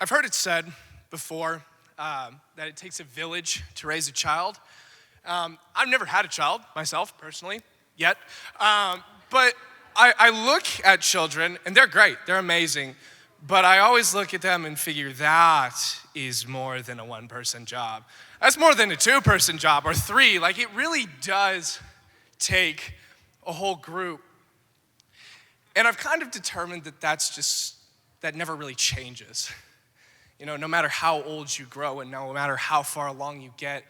I've heard it said before that it takes a village to raise a child. I've never had a child myself, personally, yet. But I look at children, and they're great. They're amazing. But I always look at them and figure that is more than a one-person job. That's more than a two-person job or three. Like, it really does take a whole group. And I've kind of determined that that never really changes. You know, no matter how old you grow and no matter how far along you get,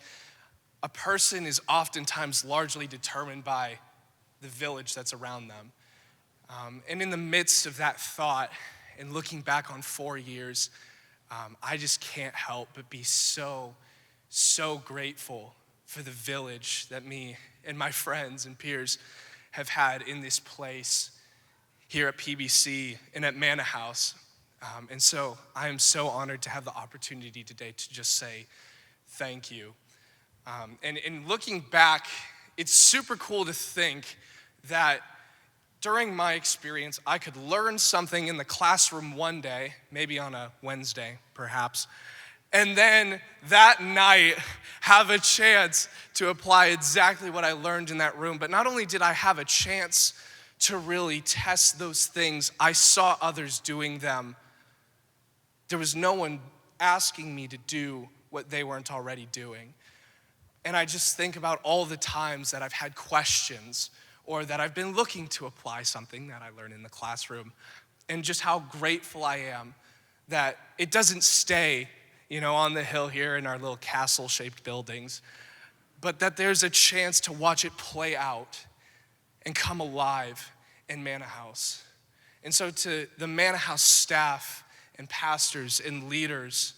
a person is oftentimes largely determined by the village that's around them. And in the midst of that thought and looking back on 4 years, I just can't help but be so grateful for the village that me and my friends and peers have had in this place here at PBC and at Mannahouse. And so I am so honored to have the opportunity today to just say thank you. And in looking back, it's super cool to think that during my experience, I could learn something in the classroom one day, maybe on a Wednesday, perhaps, and then that night have a chance to apply exactly what I learned in that room. But not only did I have a chance to really test those things, I saw others doing them. There was no one asking me to do what they weren't already doing. And I just think about all the times that I've had questions or that I've been looking to apply something that I learned in the classroom, and just how grateful I am that it doesn't stay, on the hill here in our little castle-shaped buildings, but that there's a chance to watch it play out and come alive in Mannahouse. And so to the Mannahouse staff and pastors and leaders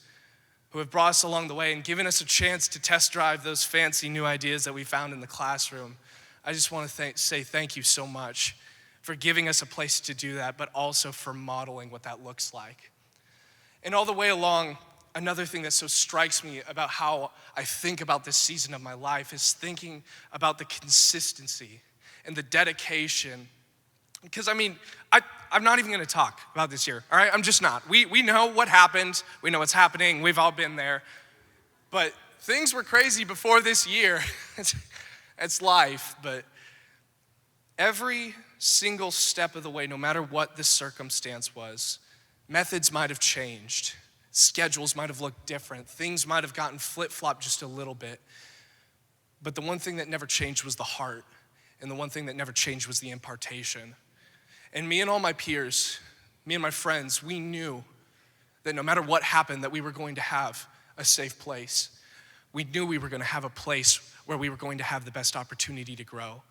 who have brought us along the way and given us a chance to test drive those fancy new ideas that we found in the classroom, I just want to say thank you so much for giving us a place to do that, but also for modeling what that looks like. And all the way along, another thing that so strikes me about how I think about this season of my life is thinking about the consistency and the dedication. Because I'm not even gonna talk about this year, all right? I'm just not. We know what happened, we know what's happening, we've all been there. But things were crazy before this year. It's life, but every single step of the way, no matter what the circumstance was, methods might have changed, schedules might have looked different, things might have gotten flip-flopped just a little bit. But the one thing that never changed was the heart, and the one thing that never changed was the impartation. And me and all my peers, me and my friends, we knew that no matter what happened, that we were going to have a safe place. We knew we were going to have a place where we were going to have the best opportunity to grow.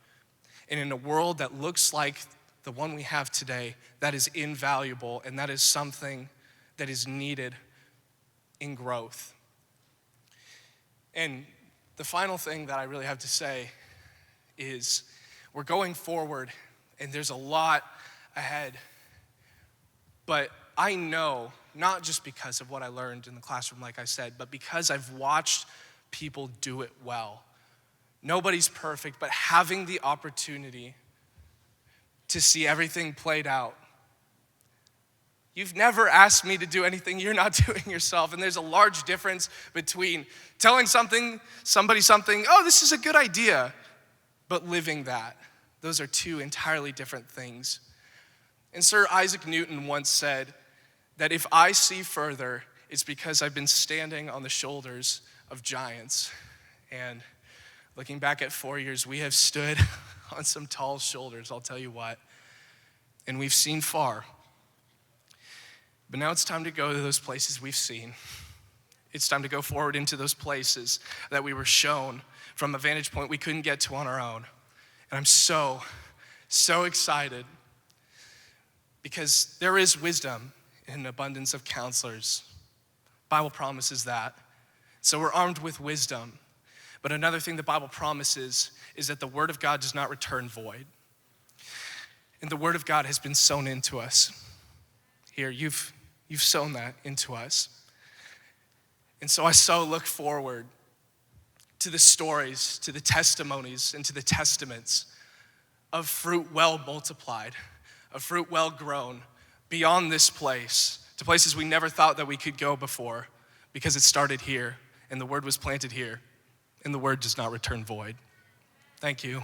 And in a world that looks like the one we have today, that is invaluable, and that is something that is needed in growth. And the final thing that I really have to say is we're going forward, and there's a lot ahead. But I know, not just because of what I learned in the classroom, like I said, but because I've watched people do it well. Nobody's perfect, but having the opportunity to see everything played out. You've never asked me to do anything you're not doing yourself, and there's a large difference between telling somebody something, oh, this is a good idea, but living that. Those are two entirely different things. And Sir Isaac Newton once said that if I see further, it's because I've been standing on the shoulders of giants. And looking back at 4 years, we have stood on some tall shoulders, I'll tell you what. And we've seen far. But now it's time to go to those places we've seen. It's time to go forward into those places that we were shown from a vantage point we couldn't get to on our own. And I'm so excited because there is wisdom in an abundance of counselors. The Bible promises that. So we're armed with wisdom. But another thing the Bible promises is that the word of God does not return void. And the word of God has been sown into us. Here, you've sown that into us. And so I so look forward to the stories, to the testimonies, and to the testaments of fruit well multiplied, of fruit well grown beyond this place, to places we never thought that we could go before, because it started here, and the word was planted here, and the word does not return void. Thank you.